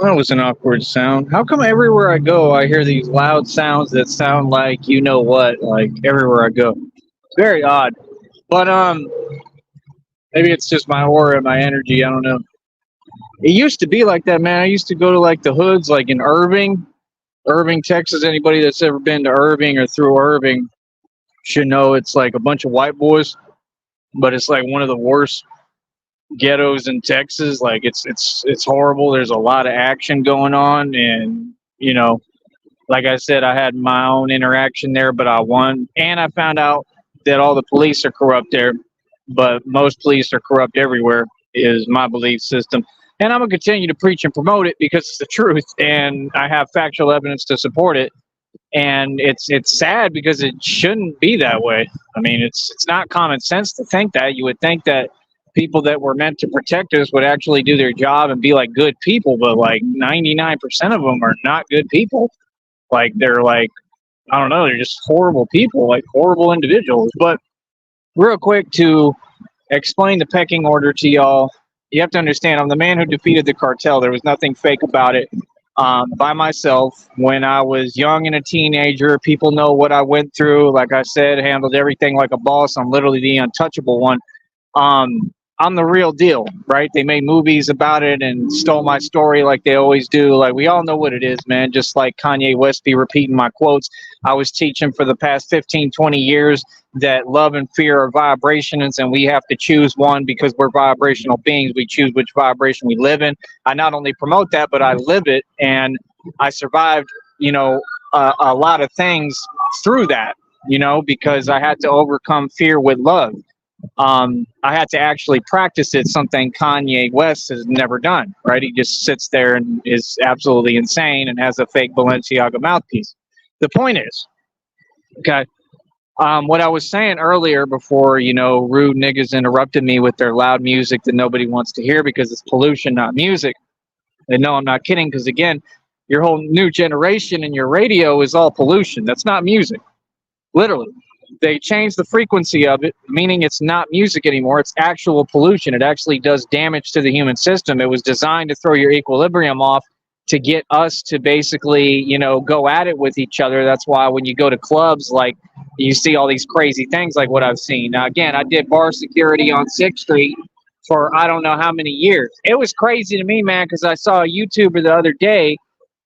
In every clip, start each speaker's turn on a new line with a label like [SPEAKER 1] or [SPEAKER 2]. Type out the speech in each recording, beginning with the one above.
[SPEAKER 1] That was an awkward sound. How come everywhere I go, I hear these loud sounds that sound like you know what? Like everywhere I go, very odd. But maybe it's just my aura, my energy. I don't know. It used to be like that, man. I used to go to like the hoods, like in Irving, Texas. Anybody that's ever been to Irving or through Irving should know it's like a bunch of white boys, but it's like one of the worst ghettos in Texas. Like it's horrible. There's a lot of action going on, and like I said, I had my own interaction there, but I won, and I found out that all the police are corrupt there, but most police are corrupt everywhere. Is my belief system. And I'm gonna continue to preach and promote it because it's the truth, and I have factual evidence to support it. And it's sad because it shouldn't be that way. I mean, it's not common sense to think that. You would think that people that were meant to protect us would actually do their job and be like good people, but like 99% of them are not good people. Like they're like, I don't know, they're just horrible people, like horrible individuals. But real quick to explain the pecking order to y'all, you have to understand I'm the man who defeated the cartel. There was nothing fake about it. By myself when I was young and a teenager. People know what I went through. Like I said, handled everything like a boss. I'm literally the untouchable one. I'm the real deal, right? They made movies about it and stole my story like they always do. Like we all know what it is, man. Just like Kanye West be repeating my quotes. I was teaching for the past 15, 20 years that love and fear are vibrations and we have to choose one because we're vibrational beings. We choose which vibration we live in. I not only promote that, but I live it, and I survived, a lot of things through that, because I had to overcome fear with love. I had to actually practice it, something Kanye West has never done, right? He just sits there and is absolutely insane and has a fake Balenciaga mouthpiece. The point is, okay, what I was saying earlier before, rude niggas interrupted me with their loud music that nobody wants to hear because it's pollution, not music. And no, I'm not kidding, because again, your whole new generation and your radio is all pollution. That's not music. Literally. They changed the frequency of it, meaning it's not music anymore. It's actual pollution. It actually does damage to the human system. It was designed to throw your equilibrium off to get us to basically, go at it with each other. That's why when you go to clubs, like you see all these crazy things like what I've seen. Now, again, I did bar security on 6th Street for I don't know how many years. It was crazy to me, man, because I saw a YouTuber the other day,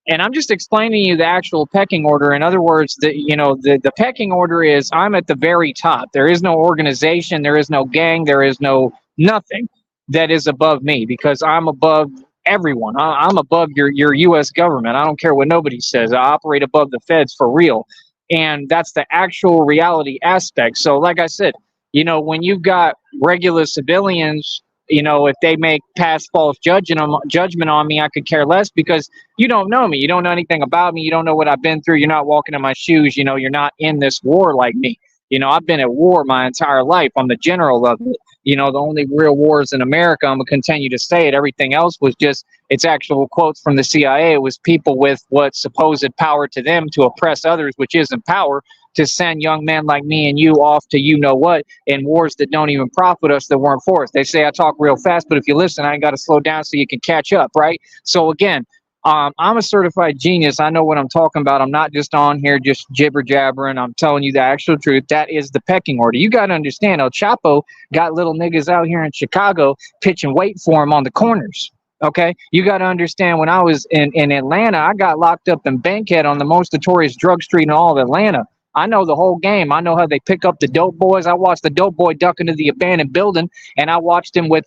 [SPEAKER 1] and I'm just explaining to you the actual pecking order. In other words, the pecking order is I'm at the very top. There is no organization, there is no gang, there is no nothing that is above me because I'm above everyone. I'm above your U.S. government. I don't care what nobody says. I operate above the feds for real. And that's the actual reality aspect. So like I said, when you've got regular civilians, if they make past false judgment on me, I could care less because you don't know me. You don't know anything about me. You don't know what I've been through. You're not walking in my shoes. You're not in this war like me. I've been at war my entire life. I'm the general of it. The only real wars in America, I'm going to continue to say it. Everything else was just, it's actual quotes from the CIA. It was people with what supposed power to them to oppress others, which isn't power, to send young men like me and you off to you know what in wars that don't even profit us, that weren't for us. They say I talk real fast, but if you listen, I ain't got to slow down so you can catch up, right? So again, I'm a certified genius. I know what I'm talking about. I'm not just on here just jibber jabbering. I'm telling you the actual truth. That is the pecking order. You got to understand, El Chapo got little niggas out here in Chicago pitching weight for him on the corners. Okay, you got to understand, when I was in Atlanta, I got locked up in Bankhead on the most notorious drug street in all of Atlanta. I know the whole game. I know how they pick up the dope boys. I watched the dope boy duck into the abandoned building, and I watched him with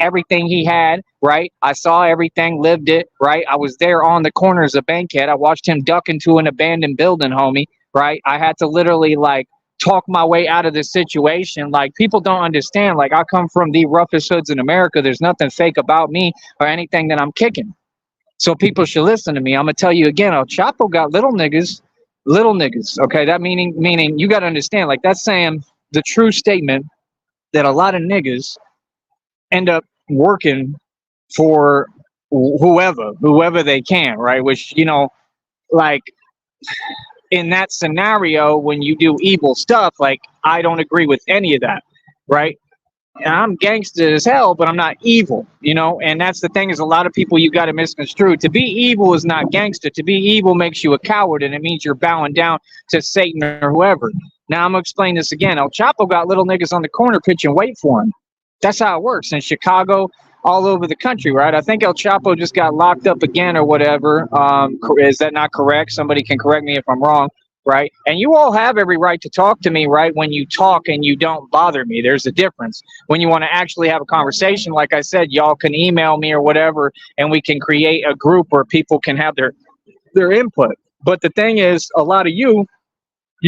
[SPEAKER 1] everything he had, right? I saw everything, lived it, right? I was there on the corners of Bankhead. I watched him duck into an abandoned building, homie, right? I had to literally like talk my way out of this situation. Like, people don't understand. Like, I come from the roughest hoods in America. There's nothing fake about me or anything that I'm kicking. So people should listen to me. I'm gonna tell you again, El Chapo got little niggas. Okay, that meaning you got to understand. Like, that's saying the true statement that a lot of niggas end up working for whoever they can, right? Which, like, in that scenario, when you do evil stuff, like, I don't agree with any of that, right? I'm gangster as hell, but I'm not evil, you know. And that's the thing, is a lot of people you got to misconstrue. To be evil is not gangster. To be evil makes you a coward, and it means you're bowing down to Satan or whoever. Now I'm gonna explain this again. El Chapo got little niggas on the corner pitching weight for him. That's how it works in Chicago, all over the country, right? I think El Chapo just got locked up again or whatever. Is that not correct? Somebody can correct me if I'm wrong, right? And you all have every right to talk to me, right? When you talk and you don't bother me, there's a difference. When you want to actually have a conversation, like I said, y'all can email me or whatever, and we can create a group where people can have their input. But the thing is, a lot of you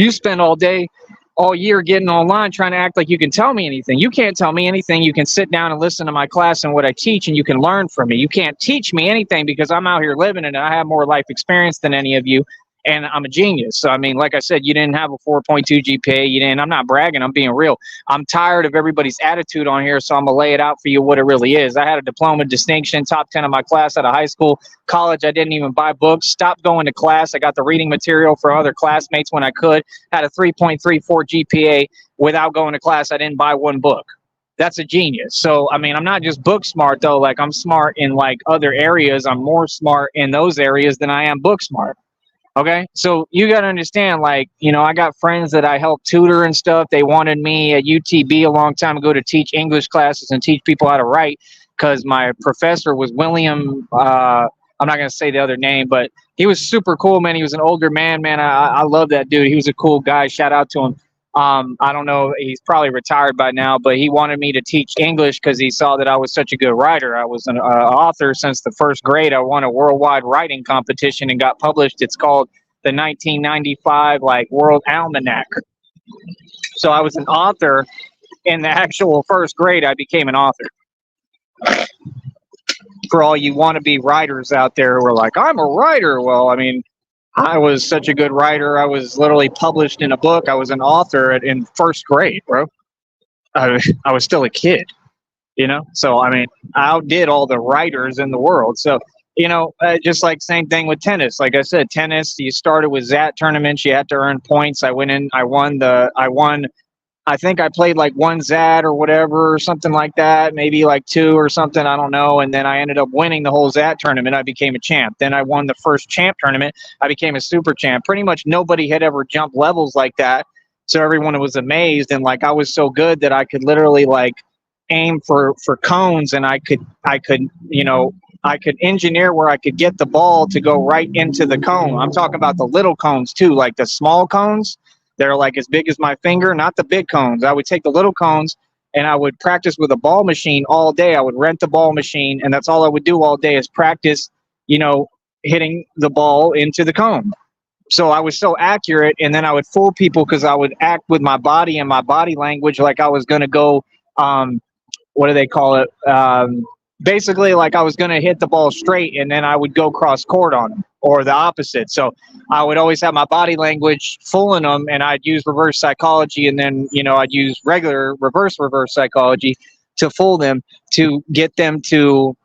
[SPEAKER 1] spend all day, all year getting online trying to act like you can tell me anything. You can't tell me anything. You can sit down and listen to my class and what I teach, and you can learn from me. You can't teach me anything because I'm out here living and I have more life experience than any of you, and I'm a genius. So I mean, like I said, you didn't have a 4.2 GPA. You didn't. I'm not bragging. I'm being real. I'm tired of everybody's attitude on here, so I'm gonna lay it out for you what it really is. I had a diploma distinction, top 10 of my class out of high school. College, I didn't even buy books. Stopped going to class. I got the reading material for other classmates when I could. Had a 3.34 GPA without going to class. I didn't buy one book. That's a genius. So I mean, I'm not just book smart though. Like, I'm smart in like other areas. I'm more smart in those areas than I am book smart. Okay, so you got to understand, like, you know, I got friends that I help tutor and stuff. They wanted me at UTB a long time ago to teach English classes and teach people how to write, because my professor was William. I'm not going to say the other name, but he was super cool, man. He was an older man, man. I love that dude. He was a cool guy. Shout out to him. I don't know, he's probably retired by now, but he wanted me to teach English because he saw that I was such a good writer. I was an author since the first grade. I won a worldwide writing competition and got published. It's called the 1995 like World Almanac. So I was an author in the actual first grade. I became an author. For all you wannabe writers out there who are like, I'm a writer. Well, I mean, I was such a good writer. I was literally published in a book. I was an author in first grade, bro. I was still a kid, you know? So, I mean, I outdid all the writers in the world. So, you know, just like same thing with tennis. Like I said, tennis, you started with ZAT tournaments. You had to earn points. I went in, I won, I think I played like one ZAT or whatever, or something like that, maybe like two or something, I don't know. And then I ended up winning the whole ZAT tournament. I became a champ. Then I won the first champ tournament. I became a super champ. Pretty much nobody had ever jumped levels like that. So everyone was amazed. And like, I was so good that I could literally like aim for cones, and I could, you know, I could engineer where I could get the ball to go right into the cone. I'm talking about the little cones too, like the small cones. They're like as big as my finger, not the big cones. I would take the little cones and I would practice with a ball machine all day. I would rent the ball machine, and that's all I would do all day is practice, you know, hitting the ball into the cone. So I was so accurate, and then I would fool people because I would act with my body and my body language like I was going to go, what do they call it? Basically, like I was going to hit the ball straight, and then I would go cross court on them, or the opposite. So I would always have my body language fooling them, and I'd use reverse psychology, and then, you know, I'd use regular reverse psychology to fool them, to get them to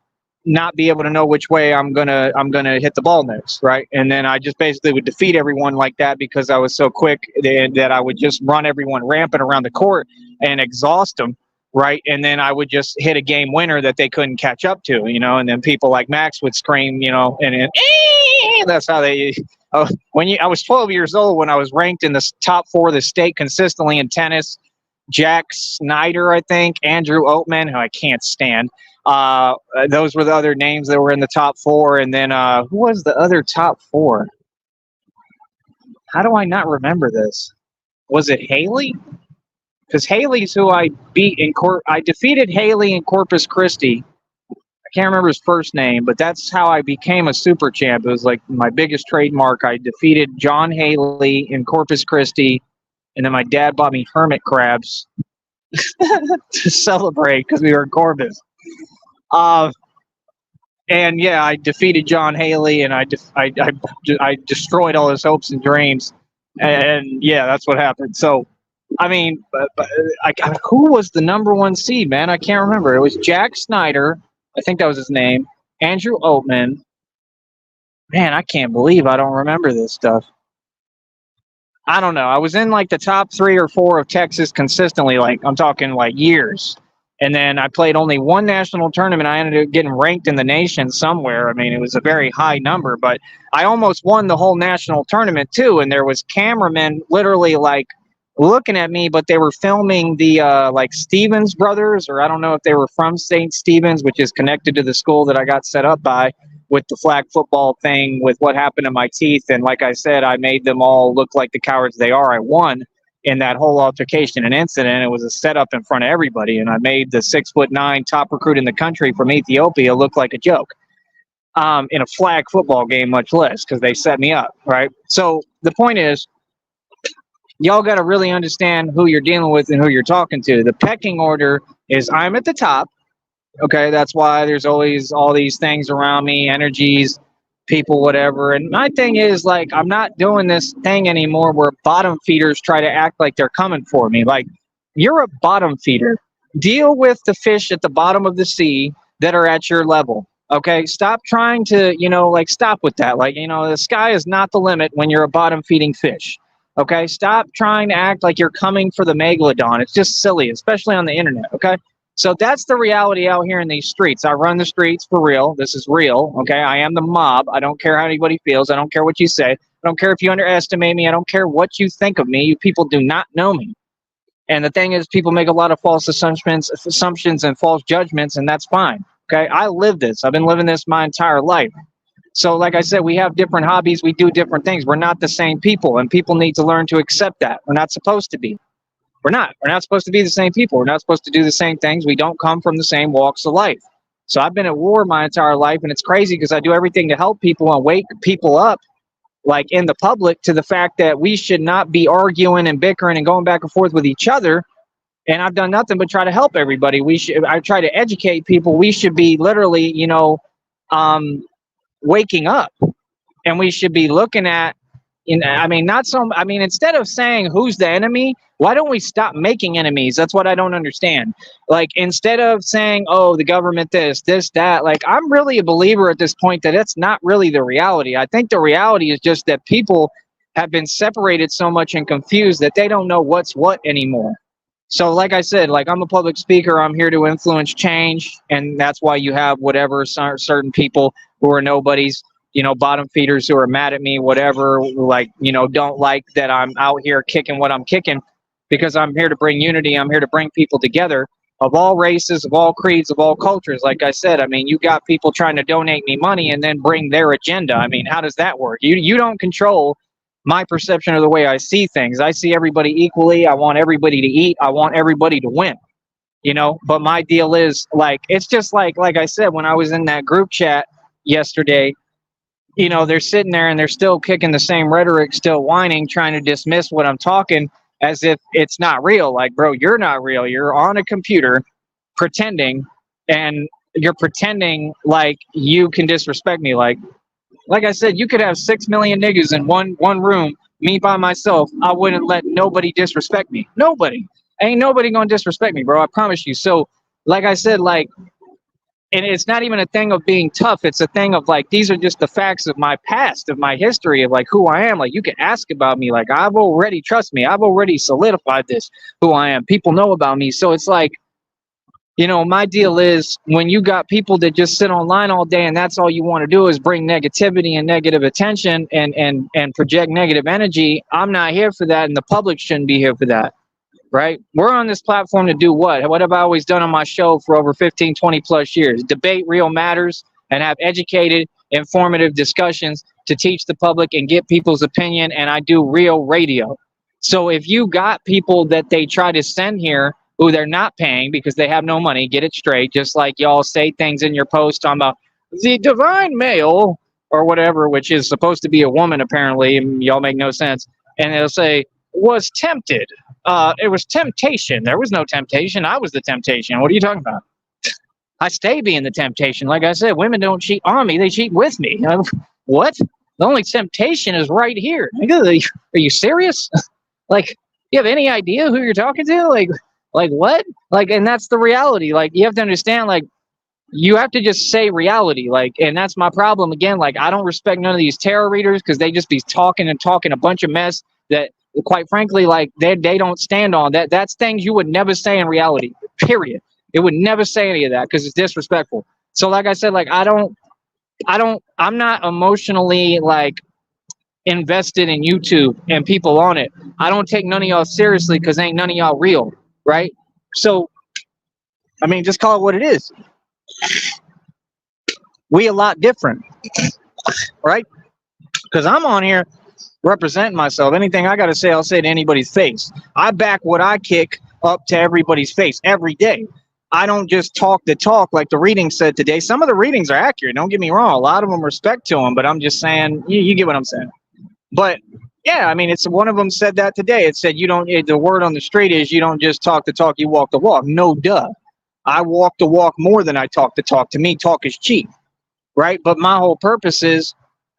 [SPEAKER 1] not be able to know which way I'm gonna hit the ball next, right? And then I just basically would defeat everyone like that because I was so quick that I would just run everyone rampant around the court and exhaust them, right? And then I would just hit a game winner that they couldn't catch up to, you know. And then people like Max would scream, you know, and that's how they. I was 12 years old when I was ranked in the top 4 of the state consistently in tennis. Jack Snyder, I think, Andrew Oatman, who I can't stand. Those were the other names that were in the top 4. And then who was the other top 4? How do I not remember this? Was it Haley? Because Haley's who I beat in court. I defeated Haley in Corpus Christi. I can't remember his first name, but that's how I became a super champ. It was like my biggest trademark. I defeated John Haley in Corpus Christi, and then my dad bought me hermit crabs to celebrate because we were in Corpus. And yeah, I defeated John Haley, and I destroyed all his hopes and dreams, and yeah, that's what happened. So, I mean, who was the number 1 seed, man? I can't remember. It was Jack Snyder, I think that was his name. Andrew Oatman. Man, I can't believe I don't remember this stuff. I don't know. I was in like the top 3 or 4 of Texas consistently. Like, I'm talking like years. And then I played only one national tournament. I ended up getting ranked in the nation somewhere. I mean, it was a very high number, but I almost won the whole national tournament too. And there was cameramen literally like looking at me, but they were filming the like Stevens brothers, or I don't know if they were from St. Stevens, which is connected to the school that I got set up by with the flag football thing, with what happened to my teeth. And like I said, I made them all look like the cowards they are. I won in that whole altercation and incident. It was a setup in front of everybody, and I made the 6'9" top recruit in the country from Ethiopia look like a joke in a flag football game, much less, because they set me up, right? So the point is, y'all got to really understand who you're dealing with and who you're talking to. The pecking order is I'm at the top. Okay, that's why there's always all these things around me, energies, people, whatever. And my thing is, like, I'm not doing this thing anymore where bottom feeders try to act like they're coming for me. Like, you're a bottom feeder. Deal with the fish at the bottom of the sea that are at your level. Okay, stop trying to, like, stop with that. Like, the sky is not the limit when you're a bottom feeding fish. Okay, stop trying to act like you're coming for the megalodon. It's just silly, especially on the internet. Okay. So that's the reality out here in these streets. I run the streets for real. This is real. Okay. I am the mob. I don't care how anybody feels. I don't care what you say. I don't care if you underestimate me. I don't care what you think of me. You people do not know me. And the thing is, people make a lot of false assumptions and false judgments, and that's fine. Okay. I live this. I've been living this my entire life. So like I said, we have different hobbies. We do different things. We're not the same people, and people need to learn to accept that. We're not supposed to be. We're not. We're not supposed to be the same people. We're not supposed to do the same things. We don't come from the same walks of life. So I've been at war my entire life, and it's crazy because I do everything to help people and wake people up, like in the public, to the fact that we should not be arguing and bickering and going back and forth with each other. And I've done nothing but try to help everybody. I try to educate people. We should be literally, waking up, and we should be looking at, instead of saying who's the enemy, why don't we stop making enemies? That's what I don't understand. Like, instead of saying, oh, the government, this, that, like, I'm really a believer at this point that it's not really the reality. I think the reality is just that people have been separated so much and confused that they don't know what's what anymore. So like I said, like, I'm a public speaker. I'm here to influence change. And that's why you have whatever certain people who are nobodies, bottom feeders who are mad at me, whatever, like, don't like that I'm out here kicking what I'm kicking, because I'm here to bring unity. I'm here to bring people together of all races, of all creeds, of all cultures. Like I said, you got people trying to donate me money and then bring their agenda. How does that work? You don't control my perception of the way I see things. I see everybody equally. I want everybody to eat. I want everybody to win, but my deal is, like, it's just like I said, when I was in that group chat yesterday, they're sitting there and they're still kicking the same rhetoric, still whining, trying to dismiss what I'm talking as if it's not real. Like, bro, you're not real. You're on a computer pretending, and you're pretending like you can disrespect me. Like I said, you could have 6 million niggas in one room, me by myself. I wouldn't let nobody disrespect me. Nobody. Ain't nobody gonna disrespect me, bro. I promise you. So, like I said, like, and it's not even a thing of being tough. It's a thing of, like, these are just the facts of my past, of my history, of, like, who I am. Like, you can ask about me. Like, I've already, trust me, I've already solidified this, who I am. People know about me. So it's like, my deal is, when you got people that just sit online all day and that's all you want to do is bring negativity and negative attention and project negative energy, I'm not here for that, and the public shouldn't be here for that. Right? We're on this platform to do what? What have I always done on my show for over 15, 20 plus years? Debate real matters and have educated, informative discussions to teach the public and get people's opinion. And I do real radio. So if you got people that they try to send here who they're not paying because they have no money, get it straight. Just like y'all say things in your post on about the divine male or whatever, which is supposed to be a woman, apparently. And y'all make no sense. And they'll say, was tempted. It was temptation. There was no temptation. I was the temptation. What are you talking about? I stay being the temptation. Like I said, women don't cheat on me. They cheat with me. What? The only temptation is right here. Are you serious? Like, you have any idea who you're talking to? Like what? Like, and that's the reality. Like, you have to understand, like, you have to just say reality. Like, and that's my problem. Again, like, I don't respect none of these tarot readers because they just be talking a bunch of mess that, quite frankly, like, they don't stand on that. That's things you would never say in reality, period. It would never say any of that because it's disrespectful. So like I said, like I'm not emotionally like invested in YouTube and people on it. I don't take none of y'all seriously because ain't none of y'all real, right? So I mean, just call it what it is. We a lot different, right? Because I'm on here representing myself. Anything I got to say, I'll say to anybody's face. I back what I kick up to everybody's face every day. I don't just talk the talk like the reading said today. Some of the readings are accurate. Don't get me wrong. A lot of them respect to them, but I'm just saying, you get what I'm saying. But yeah, I mean, it's one of them said that today. It said, you don't, the word on the street is you don't just talk the talk, you walk the walk. No, duh. I walk the walk more than I talk the talk. To me, talk is cheap, right? But my whole purpose is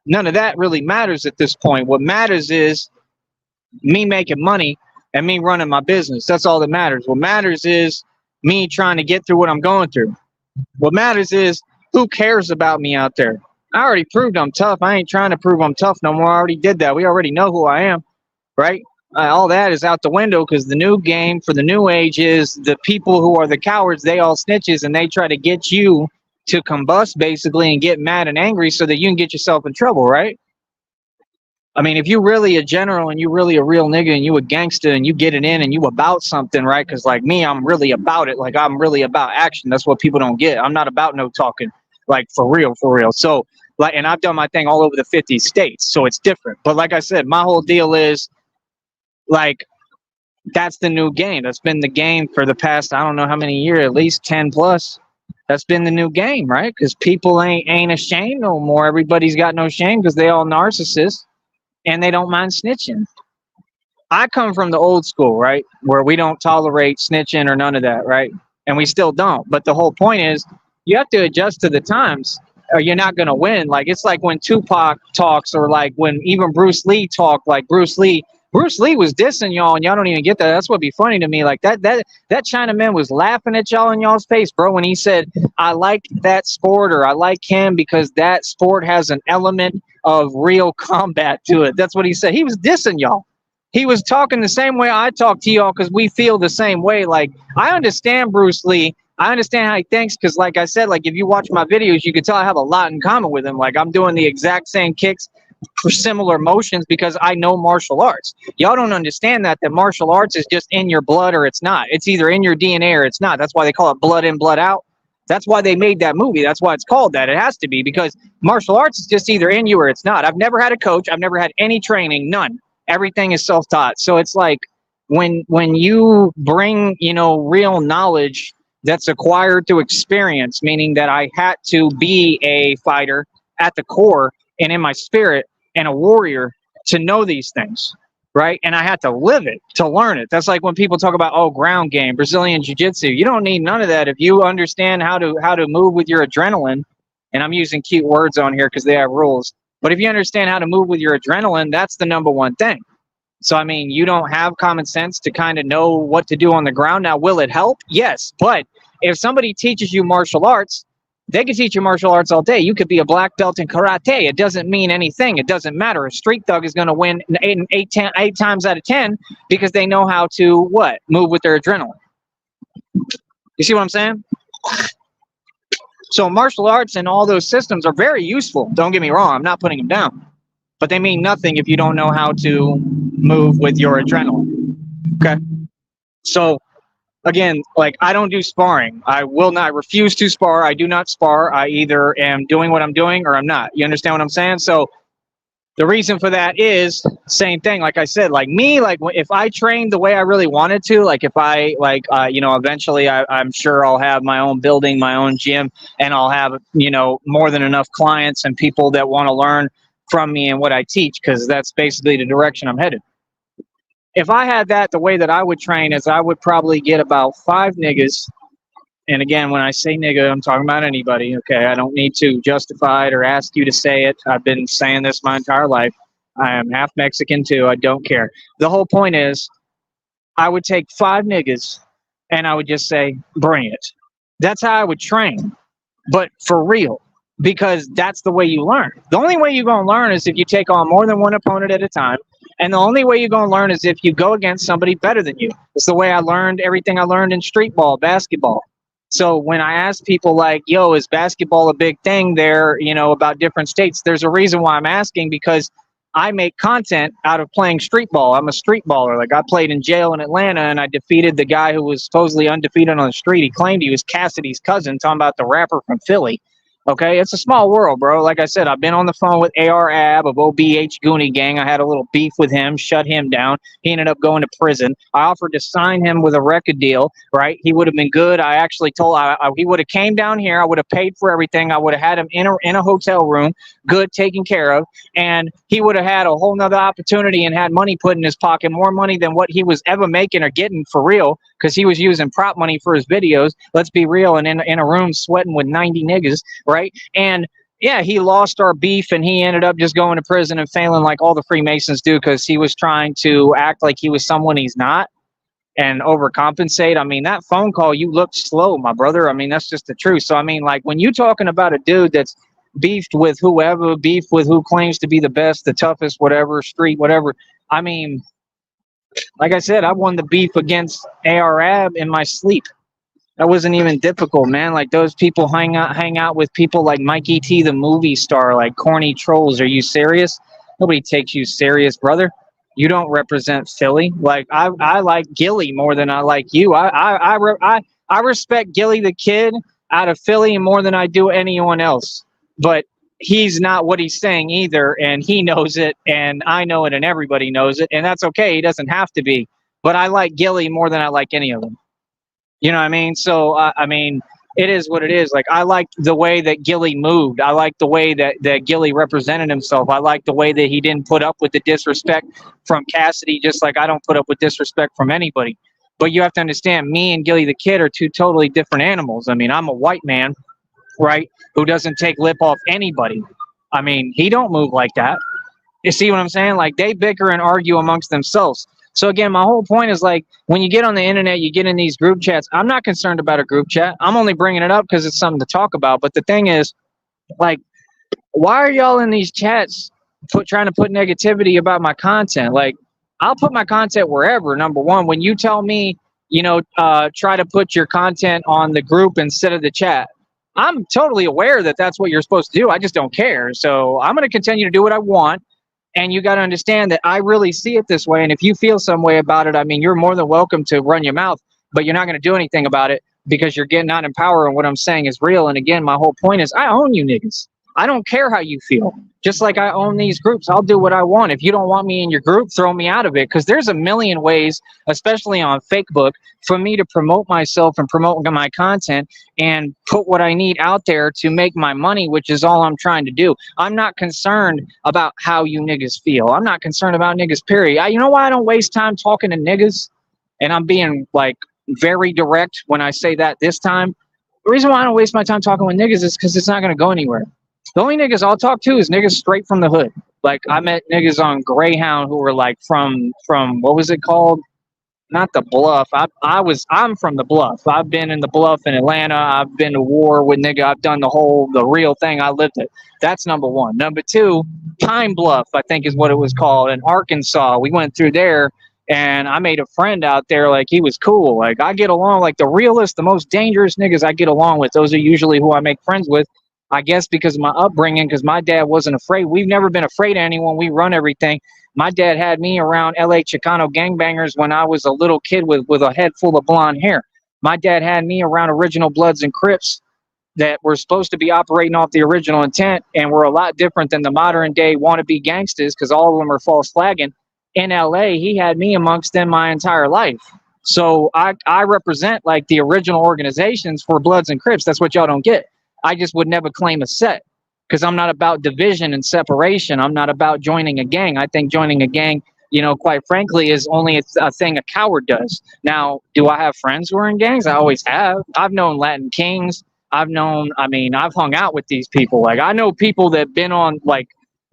[SPEAKER 1] none of that really matters at this point. What matters is me making money and me running my business. That's all that matters. What matters is me trying to get through what I'm going through. What matters is who cares about me out there. I already proved I'm tough. I ain't trying to prove I'm tough no more. I already did that. We already know who I am, right? All that is out the window because the new game for the new age is the people who are the cowards, they all snitches and they try to get you to combust basically and get mad and angry so that you can get yourself in trouble, right? I mean, if you really a general and you really a real nigga and you a gangster and you get it in and you about something, right? Because like me, I'm really about it. Like I'm really about action. That's what people don't get. I'm not about no talking, like for real, for real. So like, and I've done my thing all over the 50 states, so it's different. But like I said, my whole deal is like that's the new game. That's been the game for the past I don't know how many years, at least 10 plus. That's been the new game, right? Because people ain't ashamed no more. Everybody's got no shame because they all narcissists and they don't mind snitching. I come from the old school, right? Where we don't tolerate snitching or none of that, right? And we still don't. But the whole point is you have to adjust to the times or you're not going to win. Like it's like when Tupac talks or like when even Bruce Lee talked, like Bruce Lee was dissing y'all and y'all don't even get that. That's what'd be funny to me. Like that Chinaman was laughing at y'all in y'all's face, bro, when he said, I like that sport or I like him because that sport has an element of real combat to it. That's what he said. He was dissing y'all. He was talking the same way I talk to y'all because we feel the same way. Like I understand Bruce Lee. I understand how he thinks because, like I said, like if you watch my videos, you can tell I have a lot in common with him. Like I'm doing the exact same kicks for similar motions because I know martial arts. Y'all don't understand that martial arts is just in your blood or it's not. It's either in your DNA or it's not. That's why they call it blood in, blood out. That's why they made that movie. That's why it's called that. It has to be because martial arts is just either in you or it's not. I've never had a coach. I've never had any training, none. Everything is self-taught. So it's like when you bring, real knowledge that's acquired through experience, meaning that I had to be a fighter at the core and in my spirit and a warrior to know these things, right? And I had to live it to learn it. That's like when people talk about, ground game, Brazilian jiu-jitsu. You don't need none of that if you understand how to move with your adrenaline. And I'm using cute words on here because they have rules. But if you understand how to move with your adrenaline, that's the number one thing. So, I mean, you don't have common sense to kind of know what to do on the ground. Now, will it help? Yes. But if somebody teaches you martial arts, they can teach you martial arts all day. You could be a black belt in karate. It doesn't mean anything. It doesn't matter. A street thug is going to win eight times out of 10 because they know how to, what? Move with their adrenaline. You see what I'm saying? So martial arts and all those systems are very useful. Don't get me wrong. I'm not putting them down. But they mean nothing if you don't know how to move with your adrenaline. Okay? So, again, like I don't do sparring. I refuse to spar. I do not spar. I either am doing what I'm doing or I'm not. You understand what I'm saying? So the reason for that is same thing. Like I said, like me, like if I trained the way I really wanted to, like if I eventually I'm sure I'll have my own building, my own gym, and I'll have, more than enough clients and people that want to learn from me and what I teach, because that's basically the direction I'm headed. If I had that, the way that I would train is I would probably get about 5 niggas. And again, when I say nigga, I'm talking about anybody. Okay, I don't need to justify it or ask you to say it. I've been saying this my entire life. I am half Mexican too. I don't care. The whole point is I would take 5 niggas and I would just say, bring it. That's how I would train, but for real. Because that's the way you learn. The only way you're going to learn is if you take on more than one opponent at a time. And the only way you're going to learn is if you go against somebody better than you. It's the way I learned everything I learned in street ball, basketball. So when I ask people like, yo, is basketball a big thing there, about different states, there's a reason why I'm asking, because I make content out of playing street ball. I'm a street baller. Like, I played in jail in Atlanta and I defeated the guy who was supposedly undefeated on the street. He claimed he was Cassidy's cousin, talking about the rapper from Philly. Okay, it's a small world, bro. Like I said, I've been on the phone with AR Ab of OBH Goonie Gang. I had a little beef with him, shut him down. He ended up going to prison. I offered to sign him with a record deal, right? He would have been good. I actually told he would have came down here. I would have paid for everything. I would have had him in a hotel room, good, taken care of, and he would have had a whole nother opportunity and had money put in his pocket, more money than what he was ever making or getting for real, because he was using prop money for his videos. Let's be real, and in a room sweating with 90 niggas, right? And yeah, he lost our beef and he ended up just going to prison and failing like all the Freemasons do, because he was trying to act like he was someone he's not and overcompensate. I mean, that phone call, you looked slow, my brother. I mean, that's just the truth. So, I mean, like, when you talking about a dude that's beefed with whoever, beef with who claims to be the best, the toughest, whatever, street, whatever. I mean, like I said, I won the beef against ARAB in my sleep. That wasn't even difficult, man. Like, those people hang out with people like Mikey T, the movie star, like corny trolls. Are you serious? Nobody takes you serious, brother. You don't represent Philly. Like, I like Gilly more than I like you. I respect Gilly the Kid out of Philly more than I do anyone else. But he's not what he's saying either, and he knows it, and I know it, and everybody knows it, and that's okay. He doesn't have to be. But I like Gilly more than I like any of them. You know what I mean? So, I mean, it is what it is. Like, I liked the way that Gilly moved. I liked the way that Gilly represented himself. I liked the way that he didn't put up with the disrespect from Cassidy, just like I don't put up with disrespect from anybody. But you have to understand, me and Gilly the Kid are two totally different animals. I mean, I'm a white man, right, who doesn't take lip off anybody. I mean, he don't move like that. You see what I'm saying? Like, they bicker and argue amongst themselves. So again, my whole point is, like, when you get on the internet, you get in these group chats. I'm not concerned about a group chat. I'm only bringing it up because it's something to talk about. But the thing is, like, why are y'all in these chats trying to put negativity about my content? Like, I'll put my content wherever. Number one, when you tell me, try to put your content on the group instead of the chat, I'm totally aware that that's what you're supposed to do. I just don't care. So I'm going to continue to do what I want. And you got to understand that I really see it this way. And if you feel some way about it, I mean, you're more than welcome to run your mouth, but you're not going to do anything about it because you're getting not in power. And what I'm saying is real. And again, my whole point is, I own you niggas. I don't care how you feel. Just like I own these groups, I'll do what I want. If you don't want me in your group, throw me out of it. Because there's a million ways, especially on Facebook, for me to promote myself and promote my content and put what I need out there to make my money, which is all I'm trying to do. I'm not concerned about how you niggas feel. I'm not concerned about niggas, period. You know why I don't waste time talking to niggas? And I'm being, like, very direct when I say that this time. The reason why I don't waste my time talking with niggas is because it's not going to go anywhere. The only niggas I'll talk to is niggas straight from the hood. Like, I met niggas on Greyhound who were like from what was it called? Not the Bluff. I'm from the Bluff. I've been in the Bluff in Atlanta. I've been to war with nigga. I've done the real thing. I lived it. That's number one. Number two, Pine Bluff, I think is what it was called, in Arkansas. We went through there and I made a friend out there. Like, he was cool. Like, I get along, like, the realest, the most dangerous niggas I get along with. Those are usually who I make friends with. I guess because of my upbringing, because my dad wasn't afraid. We've never been afraid of anyone. We run everything. My dad had me around LA Chicano gangbangers when I was a little kid with a head full of blonde hair. My dad had me around original Bloods and Crips that were supposed to be operating off the original intent and were a lot different than the modern day wannabe gangsters, because all of them are false flagging. In LA, he had me amongst them my entire life. So I represent, like, the original organizations for Bloods and Crips. That's what y'all don't get. I just would never claim a set because I'm not about division and separation. I'm not about joining a gang. I think joining a gang, quite frankly, is only a thing a coward does. Now, do I have friends who are in gangs? I always have. I've known Latin Kings. I've hung out with these people. Like, I know people that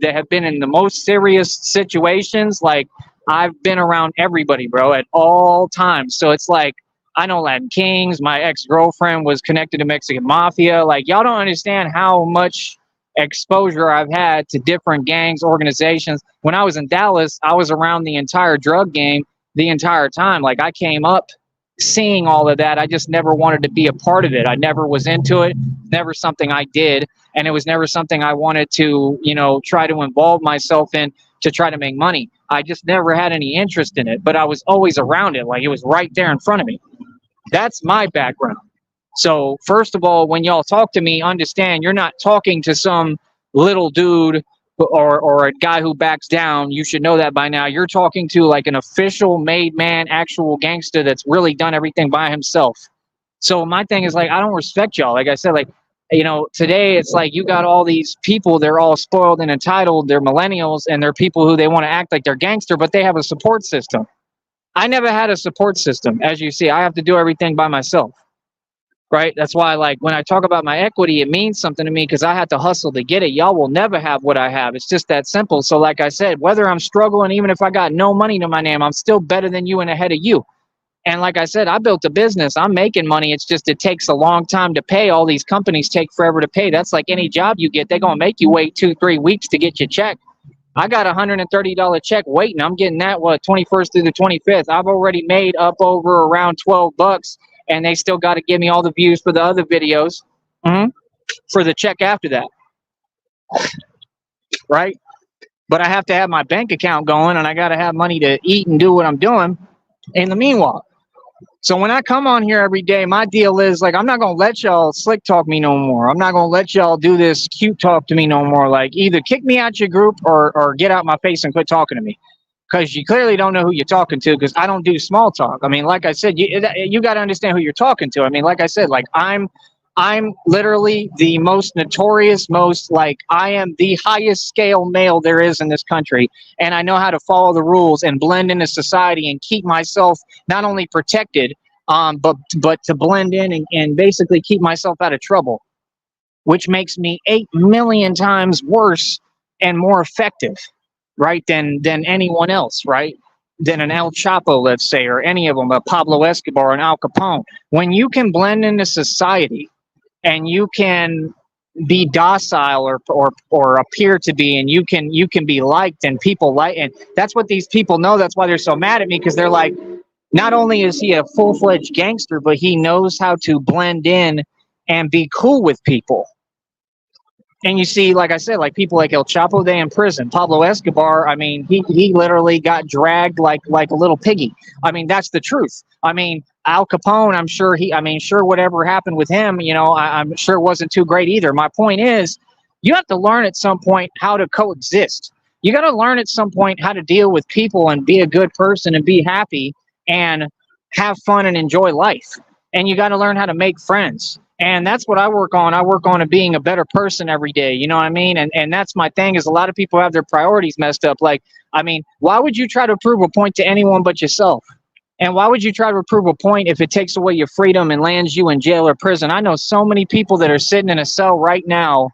[SPEAKER 1] have been in the most serious situations. Like, I've been around everybody, bro, at all times. So it's like, I know Latin Kings. My ex-girlfriend was connected to Mexican mafia. Like, y'all don't understand how much exposure I've had to different gangs, organizations. When I was in Dallas, I was around the entire drug game the entire time. Like, I came up
[SPEAKER 2] seeing all of that, I just never wanted to be a part of it. I never was into it. Never something I did, and it was never something I wanted to, try to involve myself in to try to make money. I just never had any interest in it, but I was always around it. Like it was right there in front of me. That's my background. So first of all, when y'all talk to me, understand you're not talking to some little dude or a guy who backs down. You should know that by now. You're talking to like an official made man, actual gangster that's really done everything by himself. So my thing is like, I don't respect y'all. Like I said, like, today it's like you got all these people, they're all spoiled and entitled, they're millennials, and they're people who they want to act like they're gangster, but they have a support system. I never had a support system. As you see, I have to do everything by myself. Right. That's why, like, when I talk about my equity, it means something to me because I had to hustle to get it. Y'all will never have what I have. It's just that simple. So, like I said, whether I'm struggling, even if I got no money to my name, I'm still better than you and ahead of you. And like I said, I built a business. I'm making money. It's just it takes a long time to pay. All these companies take forever to pay. That's like any job you get. They're going to make you wait 2-3 weeks to get your check. I got a $130 check waiting. I'm getting that 21st through the 25th. I've already made up over around $12, and they still got to give me all the views for the other videos for the check after that, right? But I have to have my bank account going, and I got to have money to eat and do what I'm doing in the meanwhile. So when I come on here every day, my deal is like, I'm not going to let y'all slick talk me no more. I'm not going to let y'all do this cute talk to me no more. Like either kick me out your group or get out my face and quit talking to me. Because you clearly don't know who you're talking to, because I don't do small talk. I mean, like I said, you got to understand who you're talking to. I mean, like I said, like I'm literally the most notorious, I am the highest scale male there is in this country. And I know how to follow the rules and blend into society and keep myself not only protected, but to blend in and basically keep myself out of trouble, which makes me 8 million times worse and more effective, right, than anyone else, right? Than an El Chapo, let's say, or any of them, a Pablo Escobar, an Al Capone. When you can blend into society and you can be docile or appear to be, and you can be liked and people like, and that's what these people know. That's why they're so mad at me, because they're like, not only is he a full-fledged gangster, but he knows how to blend in and be cool with people. And you see, like I said, like people like El Chapo, they in prison. Pablo Escobar, I mean, he literally got dragged like a little piggy. I mean, that's the truth. I mean, Al Capone, I'm sure whatever happened with him, I'm sure it wasn't too great either. My point is, you have to learn at some point how to coexist. You got to learn at some point how to deal with people and be a good person and be happy and have fun and enjoy life. And you got to learn how to make friends. And that's what I work on. I work on being a better person every day. You know what I mean? And that's my thing, is a lot of people have their priorities messed up. Like, I mean, why would you try to prove a point to anyone but yourself? And why would you try to prove a point if it takes away your freedom and lands you in jail or prison? I know so many people that are sitting in a cell right now,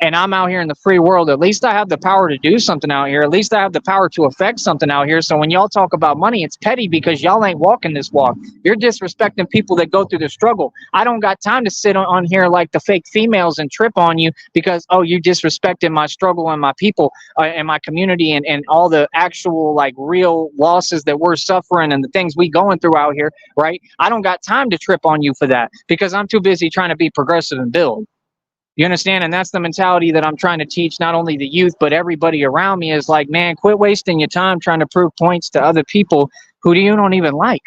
[SPEAKER 2] and I'm out here in the free world. At least I have the power to do something out here. At least I have the power to affect something out here. So when y'all talk about money, it's petty because y'all ain't walking this walk. You're disrespecting people that go through the struggle. I don't got time to sit on here like the fake females and trip on you because, oh, you disrespecting my struggle and my people and my community and all the actual like real losses that we're suffering and the things we going through out here, right? I don't got time to trip on you for that because I'm too busy trying to be progressive and build. You understand? And that's the mentality that I'm trying to teach not only the youth, but everybody around me is like, man, quit wasting your time trying to prove points to other people who you don't even like.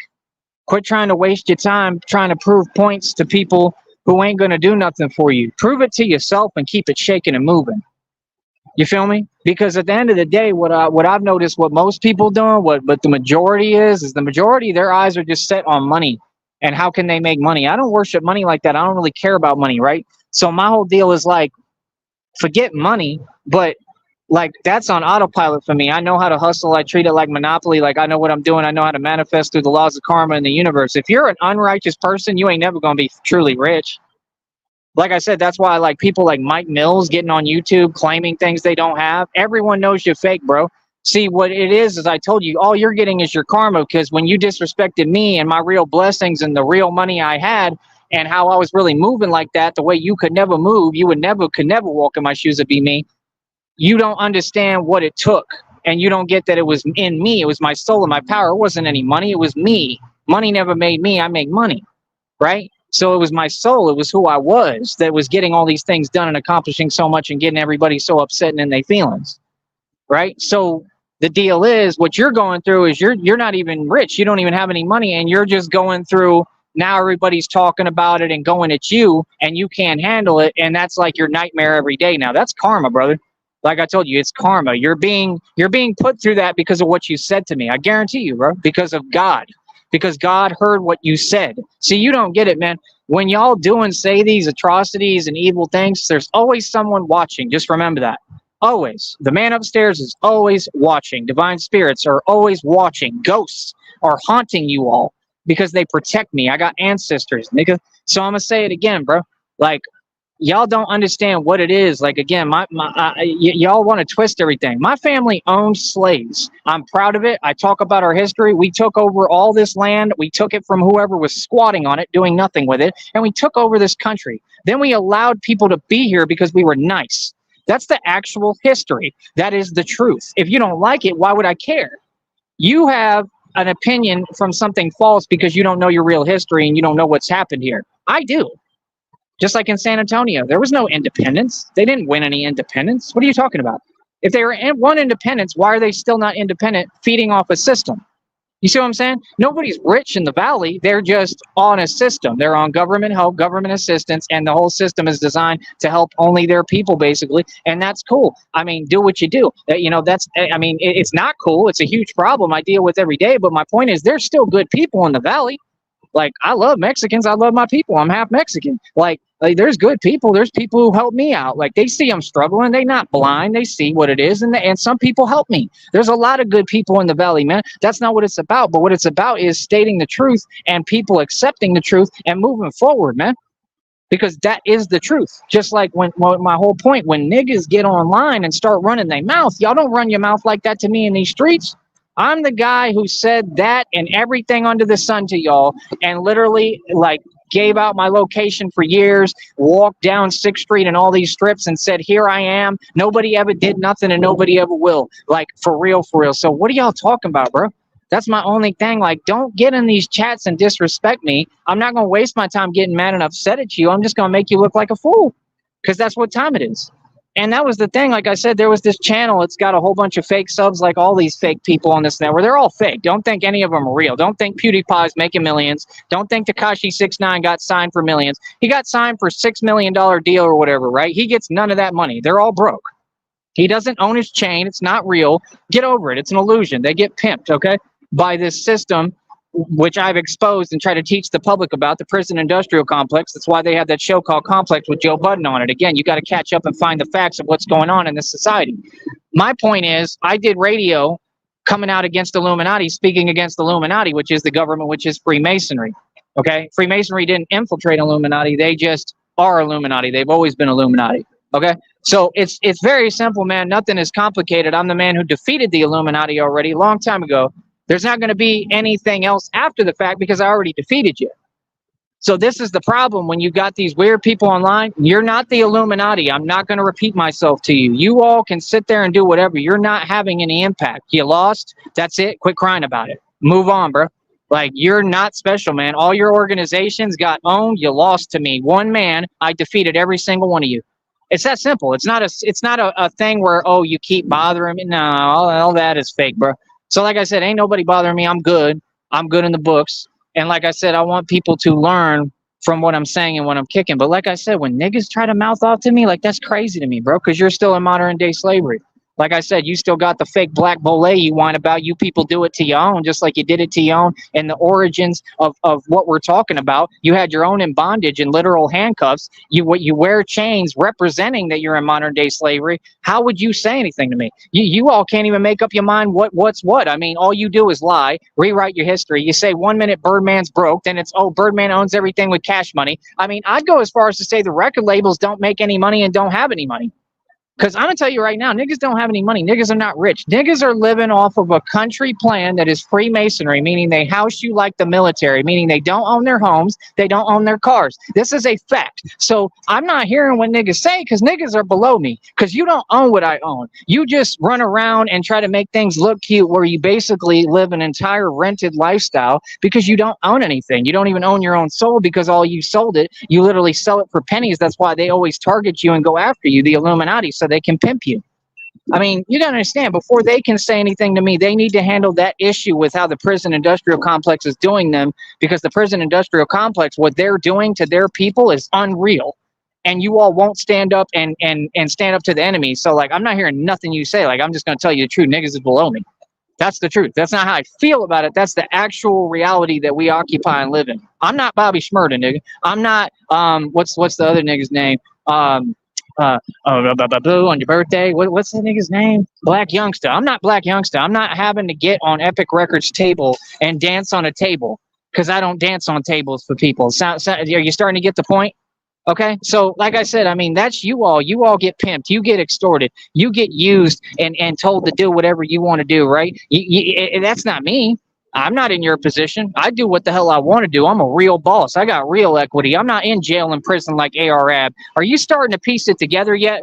[SPEAKER 2] Quit trying to waste your time trying to prove points to people who ain't going to do nothing for you. Prove it to yourself and keep it shaking and moving. You feel me? Because at the end of the day, what I've noticed, what most people doing, what the majority is the majority, their eyes are just set on money and how can they make money. I don't worship money like that. I don't really care about money, right? So my whole deal is like, forget money, but like that's on autopilot for me. I know how to hustle. I treat it like Monopoly. Like I know what I'm doing. I know how to manifest through the laws of karma in the universe. If you're an unrighteous person, you ain't never going to be truly rich. Like I said, that's why I like people like Mike Mills getting on YouTube claiming things they don't have. Everyone knows you're fake, bro. See, what it is I told you, all you're getting is your karma, because when you disrespected me and my real blessings and the real money I had, and how I was really moving like that, the way you could never move, you could never walk in my shoes and be me. You don't understand what it took. And you don't get that it was in me. It was my soul and my power. It wasn't any money. It was me. Money never made me. I make money, right? So it was my soul. It was who I was that was getting all these things done and accomplishing so much and getting everybody so upset and in their feelings, right? So the deal is what you're going through is you're not even rich. You don't even have any money, and you're just going through. Now everybody's talking about it and going at you, and you can't handle it, and that's like your nightmare every day. Now that's karma, brother. Like I told you, it's karma. You're being put through that because of what you said to me. I guarantee you, bro. Because of God. Because God heard what you said. See, you don't get it, man. When y'all do and say these atrocities and evil things, there's always someone watching. Just remember that. Always. The man upstairs is always watching. Divine spirits are always watching. Ghosts are haunting you all because they protect me. I got ancestors, nigga. So I'm going to say it again, bro. Like, y'all don't understand what it is. Like, again, y'all want to twist everything. My family owned slaves. I'm proud of it. I talk about our history. We took over all this land. We took it from whoever was squatting on it, doing nothing with it, and we took over this country. Then we allowed people to be here because we were nice. That's the actual history. That is the truth. If you don't like it, why would I care? You have an opinion from something false because you don't know your real history and you don't know what's happened here. I do. Just like in San Antonio, there was no independence. They didn't win any independence. What are you talking about? If they were won independence, why are they still not independent, feeding off a system? You see what I'm saying? Nobody's rich in the valley. They're just on a system. They're on government help, government assistance, and the whole system is designed to help only their people, basically. And that's cool. I mean, do what you do. It's not cool. It's a huge problem I deal with every day. But my point is, there's still good people in the valley. Like, I love Mexicans. I love my people. I'm half Mexican. Like there's good people. There's people who help me out. Like, they see I'm struggling. They're not blind. They see what it is. And some people help me. There's a lot of good people in the valley, man. That's not what it's about. But what it's about is stating the truth and people accepting the truth and moving forward, man. Because that is the truth. Just like when my whole point, when niggas get online and start running their mouth, y'all don't run your mouth like that to me in these streets. I'm the guy who said that and everything under the sun to y'all, and literally, like, gave out my location for years, walked down 6th Street and all these strips and said, here I am. Nobody ever did nothing and nobody ever will. Like, for real, for real. So what are y'all talking about, bro? That's my only thing. Like, don't get in these chats and disrespect me. I'm not going to waste my time getting mad and upset at you. I'm just going to make you look like a fool because that's what time it is. And that was the thing. Like I said, there was this channel. It's got a whole bunch of fake subs, like all these fake people on this network. They're all fake. Don't think any of them are real. Don't think PewDiePie's making millions. Don't think Tekashi 69 got signed for millions. He got signed for $6 million deal or whatever, right? He gets none of that money. They're all broke. He doesn't own his chain. It's not real. Get over it. It's an illusion. They get pimped, okay, by this system, which I've exposed and try to teach the public about, the prison industrial complex. That's why they have that show called Complex with Joe Budden on it. Again, you got to catch up and find the facts of what's going on in this society. My point is, I did radio coming out against Illuminati, speaking against Illuminati, which is the government, which is Freemasonry. Okay? Freemasonry didn't infiltrate Illuminati. They just are Illuminati. They've always been Illuminati. Okay? So it's very simple, man. Nothing is complicated. I'm the man who defeated the Illuminati already a long time ago. There's not going to be anything else after the fact because I already defeated you. So this is the problem when you got these weird people online. You're not the Illuminati. I'm not going to repeat myself to you. You all can sit there and do whatever. You're not having any impact. You lost. That's it. Quit crying about it. Move on, bro. Like, you're not special, man. All your organizations got owned. You lost to me. One man, I defeated every single one of you. It's that simple. It's not a thing where, oh, you keep bothering me. No, all that is fake, bro. So like I said, ain't nobody bothering me. I'm good. I'm good in the books. And like I said, I want people to learn from what I'm saying and what I'm kicking. But like I said, when niggas try to mouth off to me, like, that's crazy to me, bro, because you're still in modern day slavery. Like I said, you still got the fake black bolet you whine about. You people do it to your own, just like you did it to your own. And the origins of what we're talking about, you had your own in bondage and literal handcuffs. You wear chains representing that you're in modern day slavery. How would you say anything to me? You all can't even make up your mind what's what. I mean, all you do is lie, rewrite your history. You say 1 minute Birdman's broke, then it's, oh, Birdman owns everything with cash money. I mean, I'd go as far as to say the record labels don't make any money and don't have any money. Because I'm going to tell you right now, niggas don't have any money. Niggas are not rich. Niggas are living off of a country plan that is Freemasonry, meaning they house you like the military, meaning they don't own their homes, they don't own their cars. This is a fact. So I'm not hearing what niggas say because niggas are below me because you don't own what I own. You just run around and try to make things look cute where you basically live an entire rented lifestyle because you don't own anything. You don't even own your own soul because all you sold it, you literally sell it for pennies. That's why they always target you and go after you, the Illuminati, so they can pimp you. I mean, you gotta understand, before they can say anything to me, they need to handle that issue with how the prison industrial complex is doing them, because the prison industrial complex, what they're doing to their people is unreal. And you all won't stand up and stand up to the enemy. So like, I'm not hearing nothing you say. Like, I'm just gonna tell you the truth. Niggas is below me. That's the truth. That's not how I feel about it. That's the actual reality that we occupy and live in. I'm not Bobby Shmurda, nigga. I'm not what's the other nigga's name? On your birthday. What's the nigga's name? Black Youngster. I'm not Black Youngster. I'm not having to get on Epic Records table and dance on a table because I don't dance on tables for people. Are you starting to get the point? Okay, so like I said, I mean, that's you all. You all get pimped. You get extorted. You get used and told to do whatever you want to do, right? That's not me. I'm not in your position. I do what the hell I want to do. I'm a real boss. I got real equity. I'm not in jail and prison like Arab. Are you starting to piece it together yet?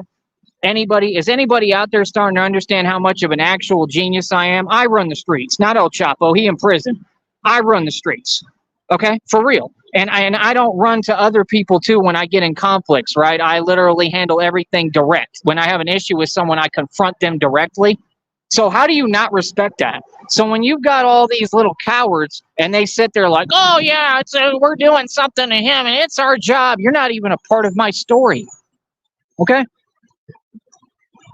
[SPEAKER 2] Anybody? Is anybody out there starting to understand how much of an actual genius I am? I run the streets, not El Chapo. He in prison. I run the streets. Okay, for real. And I don't run to other people too when I get in conflicts, right? I literally handle everything direct. When I have an issue with someone, I confront them directly. So how do you not respect that? So when you've got all these little cowards and they sit there like, oh yeah, we're doing something to him and it's our job. You're not even a part of my story. Okay?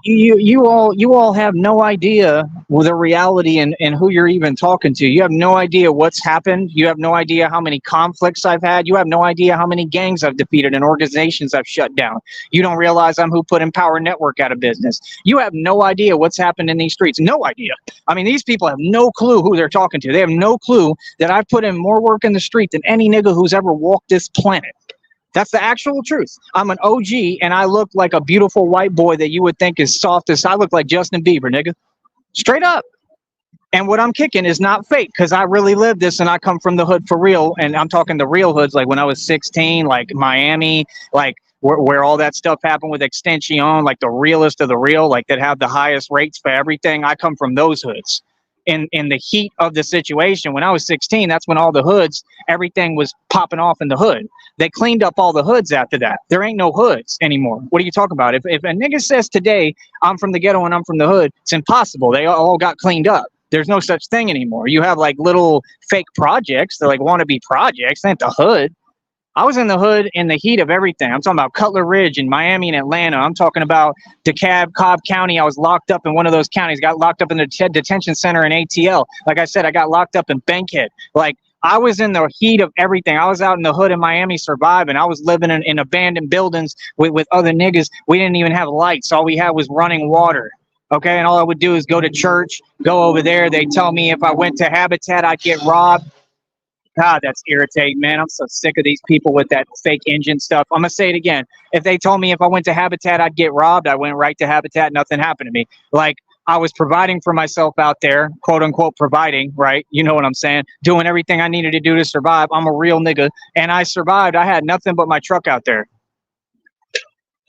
[SPEAKER 2] You all have no idea the reality and who you're even talking to. You have no idea what's happened. You have no idea how many conflicts I've had. You have no idea how many gangs I've defeated and organizations I've shut down. You don't realize I'm who put Empower Network out of business. You have no idea what's happened in these streets. No idea. I mean, these people have no clue who they're talking to. They have no clue that I've put in more work in the street than any nigga who's ever walked this planet. That's the actual truth. I'm an OG and I look like a beautiful white boy that you would think is soft as I look like Justin Bieber, nigga. Straight up. And what I'm kicking is not fake because I really live this and I come from the hood for real. And I'm talking the real hoods, like when I was 16, like Miami, like where all that stuff happened with Extension, like the realest of the real, like that have the highest rates for everything. I come from those hoods. In the heat of the situation, when I was 16, that's when all the hoods, everything was popping off in the hood. They cleaned up all the hoods after that. There ain't no hoods anymore. What are you talking about? If a nigga says today, I'm from the ghetto and I'm from the hood, it's impossible. They all got cleaned up. There's no such thing anymore. You have like little fake projects. They're like wannabe projects. They ain't the hood. I was in the hood in the heat of everything. I'm talking about Cutler Ridge in Miami and Atlanta. I'm talking about DeKalb, Cobb County. I was locked up in one of those counties, got locked up in the detention center in ATL. Like I said, I got locked up in Bankhead. Like I was in the heat of everything. I was out in the hood in Miami surviving. I was living in abandoned buildings with other niggas. We didn't even have lights. All we had was running water. Okay, and all I would do is go to church, go over there. They tell me if I went to Habitat, I'd get robbed. God, that's irritating, man. I'm so sick of these people with that fake engine stuff. I'm going to say it again. If they told me if I went to Habitat, I'd get robbed, I went right to Habitat. Nothing happened to me. Like, I was providing for myself out there, quote unquote, providing, right? You know what I'm saying? Doing everything I needed to do to survive. I'm a real nigga. And I survived. I had nothing but my truck out there.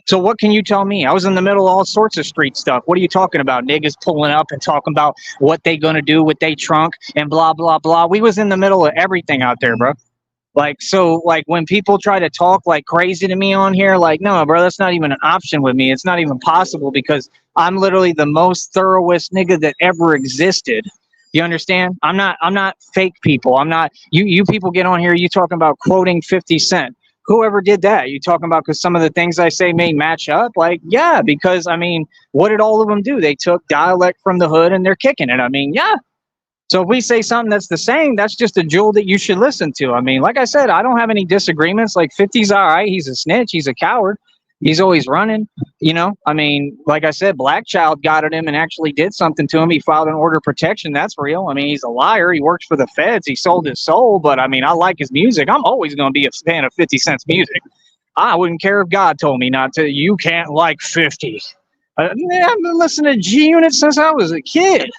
[SPEAKER 2] So what can you tell me? I was in the middle of all sorts of street stuff. What are you talking about? Niggas pulling up and talking about what they gonna do with they trunk and blah, blah, blah. We was in the middle of everything out there, bro. Like, so like when people try to talk like crazy to me on here, like, no, bro, that's not even an option with me. It's not even possible because I'm literally the most thoroughest nigga that ever existed. You understand? I'm not fake people. I'm not, you people get on here, you talking about quoting 50 Cent. Whoever did that? You talking about because some of the things I say may match up? Like, yeah, because I mean, what did all of them do? They took dialect from the hood and they're kicking it. I mean, yeah. So if we say something that's the same, that's just a jewel that you should listen to. I mean, like I said, I don't have any disagreements. Like 50's all right. He's a snitch. He's a coward. He's always running. You know, I mean, like I said, Black Child got at him and actually did something to him. He filed an order of protection. That's real. I mean, he's a liar. He works for the feds. He sold his soul. But I mean, I like his music. I'm always going to be a fan of 50 Cent's music. I wouldn't care if God told me not to. You can't like 50. Man, I've been listening to G Unit since I was a kid.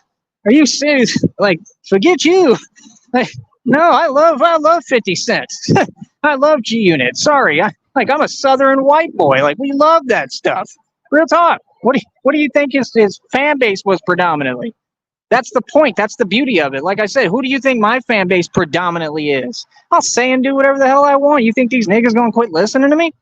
[SPEAKER 2] Are you serious? Like, forget you. Like, no, I love 50 Cent. I love G Unit. Sorry, I'm a Southern white boy. Like, we love that stuff. Real talk. What do you think his fan base was predominantly? That's the point. That's the beauty of it. Like I said, who do you think my fan base predominantly is? I'll say and do whatever the hell I want. You think these niggas gonna quit listening to me?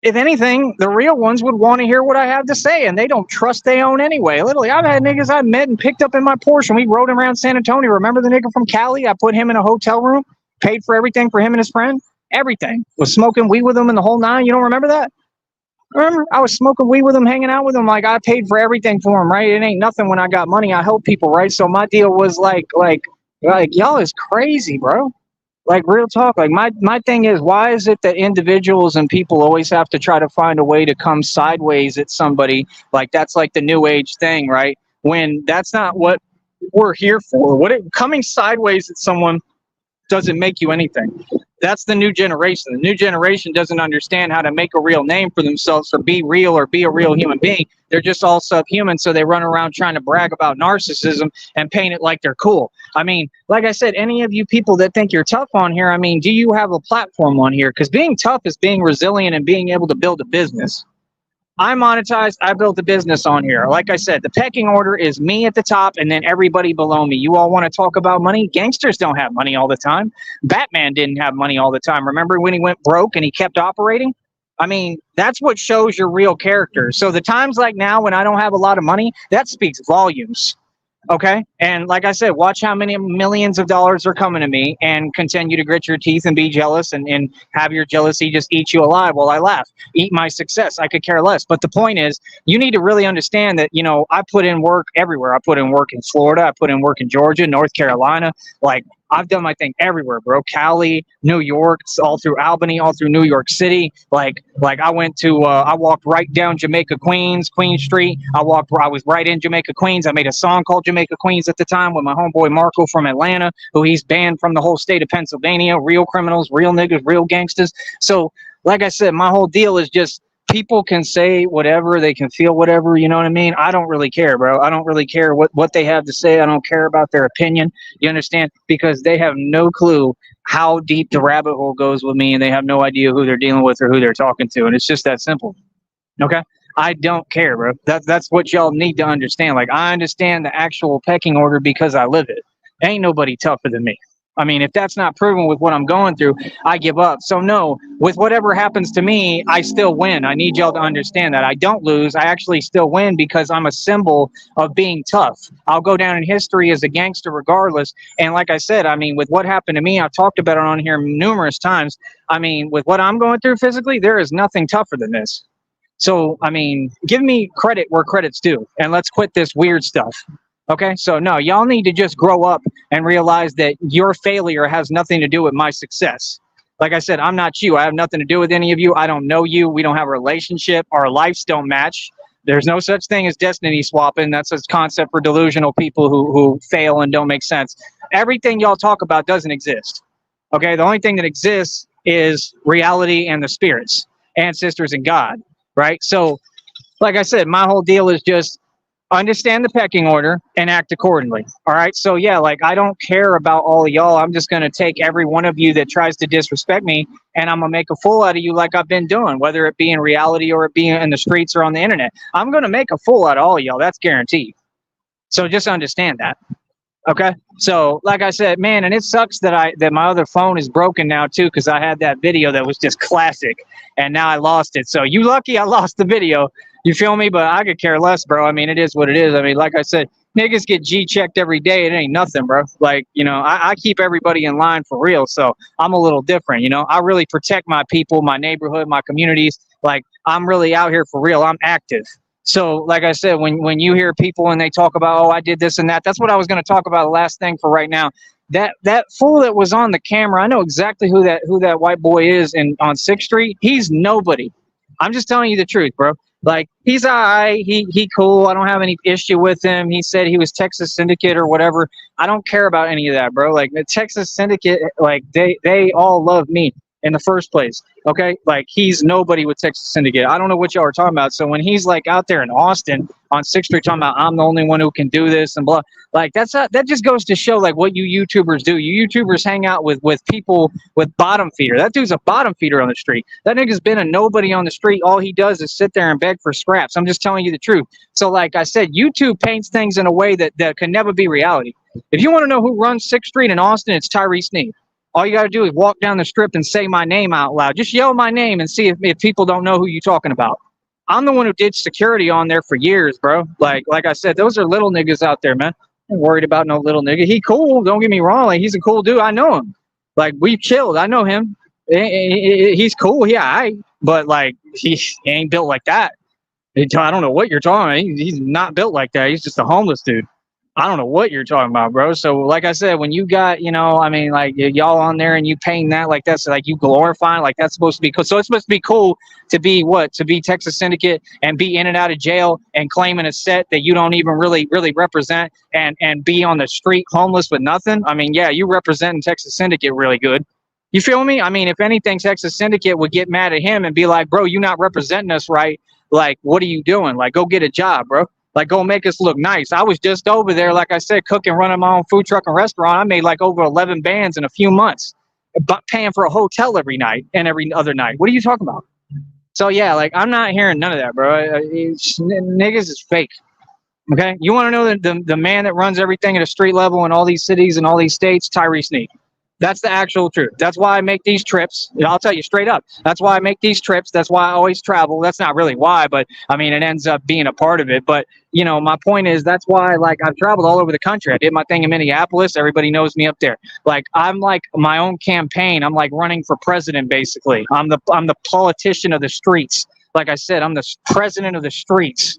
[SPEAKER 2] If anything, the real ones would want to hear what I have to say, and they don't trust they own anyway. Literally, I've had niggas I met and picked up in my Porsche, and we rode around San Antonio. Remember the nigga from Cali? I put him in a hotel room, paid for everything for him and his friend. Everything. Was smoking weed with him in the whole nine. You don't remember that? Remember, I was smoking weed with him, hanging out with him. Like, I paid for everything for him, right? It ain't nothing when I got money. I help people, right? So my deal was like y'all is crazy, bro. Like, real talk. Like, my thing is, why is it that individuals and people always have to try to find a way to come sideways at somebody? Like, that's like the new age thing, right? When that's not what we're here for. Coming sideways at someone doesn't make you anything. That's the new generation. The new generation doesn't understand how to make a real name for themselves or be real or be a real human being. They're just all subhuman, so they run around trying to brag about narcissism and paint it like they're cool. I mean, like I said, any of you people that think you're tough on here, I mean, do you have a platform on here? Because being tough is being resilient and being able to build a business. I monetized. I built a business on here. Like I said, the pecking order is me at the top and then everybody below me. You all want to talk about money? Gangsters don't have money all the time. Batman didn't have money all the time. Remember when he went broke and he kept operating? I mean, that's what shows your real character. So the times like now when I don't have a lot of money, that speaks volumes. Okay. And like I said, watch how many millions of dollars are coming to me and continue to grit your teeth and be jealous and have your jealousy just eat you alive while I laugh. Eat my success. I could care less. But the point is, you need to really understand that, I put in work everywhere. I put in work in Florida. I put in work in Georgia, North Carolina. Like, I've done my thing everywhere, bro. Cali, New York, all through Albany, all through New York City. Like I went to, I walked right down Jamaica, Queen Street. I was right in Jamaica, Queens. I made a song called Jamaica Queens at the time with my homeboy Marco from Atlanta, who he's banned from the whole state of Pennsylvania. Real criminals, real niggas, real gangsters. So, like I said, my whole deal is just, people can say whatever, they can feel whatever, you know what I mean? I don't really care, bro. I don't really care what they have to say. I don't care about their opinion. You understand? Because they have no clue how deep the rabbit hole goes with me, and they have no idea who they're dealing with or who they're talking to. And it's just that simple. Okay? I don't care, bro. That's what y'all need to understand. Like, I understand the actual pecking order because I live it. Ain't nobody tougher than me. I mean, if that's not proven with what I'm going through, I give up. So no, with whatever happens to me, I still win. I need y'all to understand that. I don't lose. I actually still win because I'm a symbol of being tough. I'll go down in history as a gangster regardless. And like I said, I mean, with what happened to me, I've talked about it on here numerous times. I mean, with what I'm going through physically, there is nothing tougher than this. So, I mean, give me credit where credit's due, and let's quit this weird stuff. Okay, so no, y'all need to just grow up and realize that your failure has nothing to do with my success. Like I said, I'm not you. I have nothing to do with any of you. I don't know you. We don't have a relationship. Our lives don't match. There's no such thing as destiny swapping. That's a concept for delusional people who fail and don't make sense. Everything y'all talk about doesn't exist. Okay, the only thing that exists is reality and the spirits, ancestors and God, right? So, like I said, my whole deal is just understand the pecking order and act accordingly. All right. So yeah, like, I don't care about all of y'all. I'm just going to take every one of you that tries to disrespect me, and I'm going to make a fool out of you like I've been doing, whether it be in reality or it be in the streets or on the internet. I'm going to make a fool out of all of y'all. That's guaranteed. So just understand that. Okay. So like I said, man, and it sucks that my other phone is broken now too, because I had that video that was just classic and now I lost it. So you lucky I lost the video. You feel me? But I could care less, bro. I mean, it is what it is. I mean, like I said, niggas get G checked every day. It ain't nothing, bro. Like, I keep everybody in line for real. So I'm a little different. I really protect my people, my neighborhood, my communities. Like, I'm really out here for real. I'm active. So, like I said, when you hear people and they talk about, oh, I did this and that, that's what I was going to talk about. The last thing for right now, that fool that was on the camera, I know exactly who that white boy is on 6th Street. He's nobody. I'm just telling you the truth, bro. Like, he's all right. He cool. I don't have any issue with him. He said he was Texas Syndicate or whatever. I don't care about any of that, bro. Like, the Texas Syndicate, like, they all love me. in the first place. Okay, like he's nobody with Texas Syndicate. I don't know what y'all are talking about. So when he's like out there in Austin on 6th Street talking about I'm the only one who can do this and blah, like that's not, that just goes to show like what you YouTubers do. You YouTubers hang out with people with bottom feeder. That dude's a bottom feeder on the street. That nigga's been a nobody on the street. All he does is sit there and beg for scraps. I'm just telling you the truth. So like I said, YouTube paints things in a way that can never be reality. If you want to know who runs 6th Street in Austin, it's Tyree Sneed. All you got to do is walk down the strip and say my name out loud. Just yell my name and see if people don't know who you're talking about. I'm the one who did security on there for years, bro. Like I said, those are little niggas out there, man. I'm worried about no little nigga. He cool. Don't get me wrong. Like he's a cool dude. I know him. Like we've chilled. I know him. He's cool. Yeah, but like he ain't built like that. I don't know what you're talking about. He's not built like that. He's just a homeless dude. I don't know what you're talking about, bro. So, like I said, when you got, I mean, like y'all on there and you paint that like that's like you glorifying, like that's supposed to be cool. So it's supposed to be cool to be what? To be Texas Syndicate and be in and out of jail and claiming a set that you don't even really represent and be on the street homeless with nothing. I mean, yeah, you representing Texas Syndicate really good. You feel me? I mean, if anything, Texas Syndicate would get mad at him and be like, bro, you not representing us right. Like, what are you doing? Like, go get a job, bro. Like, go make us look nice. I was just over there, like I said, cooking, running my own food truck and restaurant. I made like over 11 bands in a few months, but paying for a hotel every night and every other night. What are you talking about? So, yeah, like, I'm not hearing none of that, bro. Niggas is fake. Okay? You want to know the man that runs everything at a street level in all these cities and all these states? Tyree Sneed. That's the actual truth. That's why I make these trips. I'll tell you straight up. That's why I make these trips. That's why I always travel. That's not really why, but I mean, it ends up being a part of it. But, my point is that's why, like, I've traveled all over the country. I did my thing in Minneapolis. Everybody knows me up there. Like, I'm like my own campaign. I'm like running for president, basically. I'm the politician of the streets. Like I said, I'm the president of the streets.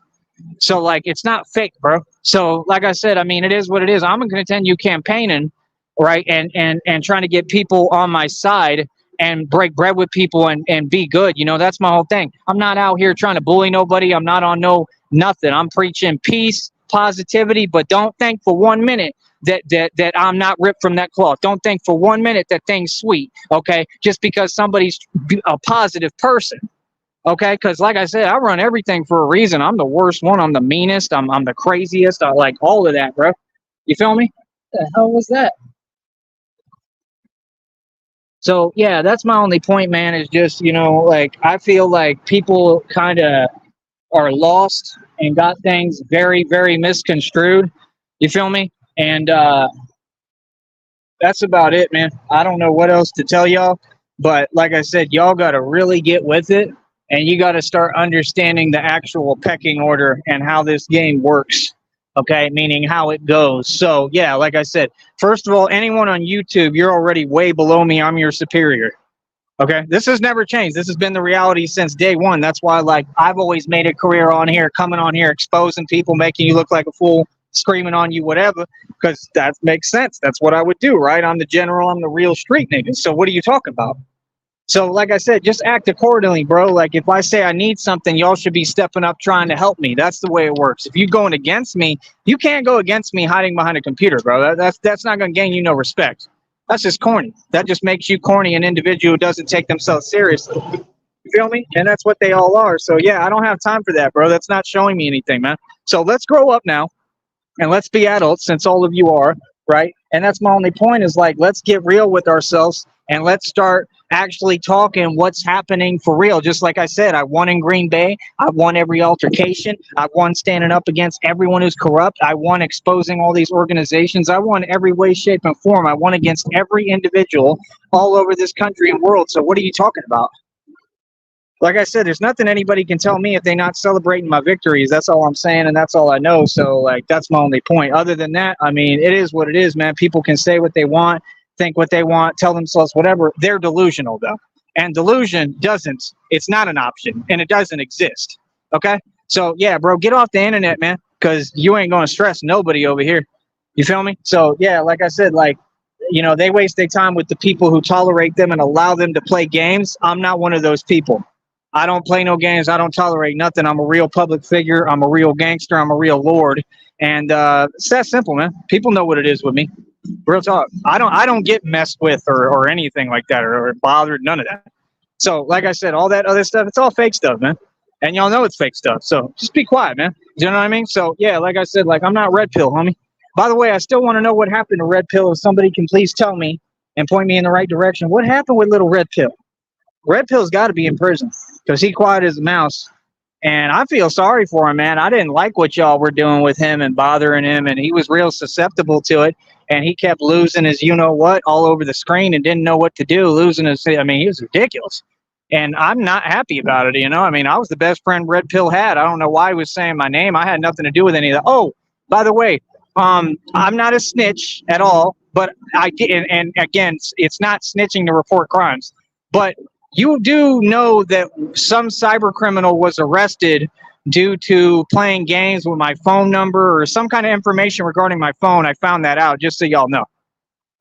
[SPEAKER 2] So, like, it's not fake, bro. So, like I said, I mean, it is what it is. I'm going to continue campaigning. Right. And trying to get people on my side and break bread with people and be good. That's my whole thing. I'm not out here trying to bully nobody. I'm not on nothing. I'm preaching peace, positivity, but don't think for 1 minute that I'm not ripped from that cloth. Don't think for 1 minute that thing's sweet. OK, just because somebody's a positive person. OK, because like I said, I run everything for a reason. I'm the worst one. I'm the meanest. I'm the craziest. I like all of that, bro. You feel me? What the hell was that? So, yeah, that's my only point, man, is just, like, I feel like people kind of are lost and got things very, very misconstrued. You feel me? And that's about it, man. I don't know what else to tell y'all. But like I said, y'all got to really get with it. And you got to start understanding the actual pecking order and how this game works. Okay, meaning how it goes. So, yeah, like I said, first of all, anyone on YouTube, you're already way below me. I'm your superior. Okay, this has never changed. This has been the reality since day one. That's why, like, I've always made a career on here, coming on here, exposing people, making you look like a fool, screaming on you, whatever, because that makes sense. That's what I would do, right? I'm the general. I'm the real street nigga. So what are you talking about? So, like I said, just act accordingly, bro. Like, if I say I need something, y'all should be stepping up trying to help me. That's the way it works. If you're going against me, you can't go against me hiding behind a computer, bro. That's not going to gain you no respect. That's just corny. That just makes you corny, an individual who doesn't take themselves seriously. You feel me? And that's what they all are. So, yeah, I don't have time for that, bro. That's not showing me anything, man. So let's grow up now, and let's be adults, since all of you are, right? And that's my only point is, like, let's get real with ourselves, and let's start actually talking what's happening for real. Just like I said, I won in Green Bay. I won every altercation. I won standing up against everyone who's corrupt. I won exposing all these organizations. I won every way, shape, and form. I won against every individual all over this country and world. So what are you talking about? Like I said, there's nothing anybody can tell me if they're not celebrating my victories. That's all I'm saying, and that's all I know. So, like, that's my only point. Other than that, I mean, it is what it is, man. People can say what they want, think what they want, tell themselves whatever. They're delusional, though. And delusion it's not an option, and it doesn't exist. Okay? So, yeah, bro, get off the internet, man, because you ain't going to stress nobody over here. You feel me? So, yeah, like I said, like, they waste their time with the people who tolerate them and allow them to play games. I'm not one of those people. I don't play no games. I don't tolerate nothing. I'm a real public figure. I'm a real gangster. I'm a real lord. And it's that simple, man. People know what it is with me. Real talk. I don't get messed with or anything like that or bothered. None of that. So, like I said, all that other stuff, it's all fake stuff, man. And y'all know it's fake stuff. So just be quiet, man. Do you know what I mean? So yeah, like I said, like I'm not red pill, homie. By the way, I still want to know what happened to red pill. If somebody can please tell me and point me in the right direction. What happened with little red pill? Red pill's got to be in prison because he quiet as a mouse. And I feel sorry for him, man. I didn't like what y'all were doing with him and bothering him, and he was real susceptible to it. And he kept losing his, you know what, all over the screen and didn't know what to do. Losing his, I mean, he was ridiculous. And I'm not happy about it, you know. I mean, I was the best friend Red Pill had. I don't know why he was saying my name. I had nothing to do with any of that. Oh, by the way, I'm not a snitch at all, but I did. And again, it's not snitching to report crimes, but you do know that some cyber criminal was arrested due to playing games with my phone number or some kind of information regarding my phone. I found that out, just so y'all know.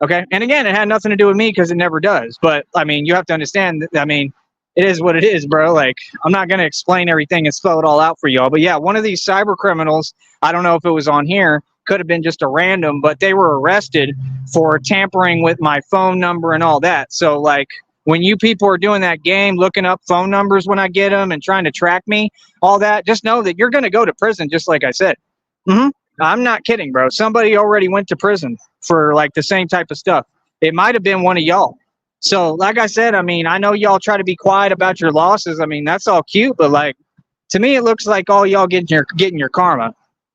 [SPEAKER 2] Okay. And again, it had nothing to do with me because it never does. But I mean, you have to understand that, I mean, it is what it is, bro. Like, I'm not going to explain everything and spell it all out for y'all. But yeah, one of these cyber criminals, I don't know if it was on here, could have been just a random, but they were arrested for tampering with my phone number and all that. So, like, when you people are doing that game, looking up phone numbers when I get them and trying to track me, all that, just know that you're going to go to prison, just like I said. I'm not kidding, bro. Somebody already went to prison for like the same type of stuff. It might have been one of y'all. So, like I said, I mean, I know y'all try to be quiet about your losses. I mean, that's all cute, but like to me, it looks like all y'all getting your karma.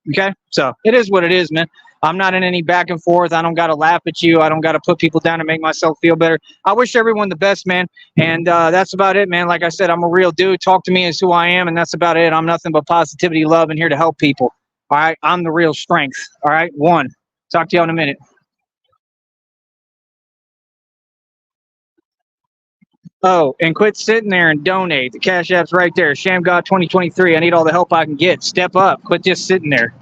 [SPEAKER 2] Okay, so it is what it is, man. I'm not in any back and forth. I don't got to laugh at you. I don't got to put people down to make myself feel better. I wish everyone the best, man. And that's about it, man. Like I said, I'm a real dude. Talk to me as who I am, and that's about it. I'm nothing but positivity, love, and here to help people. All right, I'm the real strength. All right, one. Talk to you in a minute. Oh, and quit sitting there and donate. The Cash App's right there. Sham God 2023. I need all the help I can get. Step up. Quit just sitting there.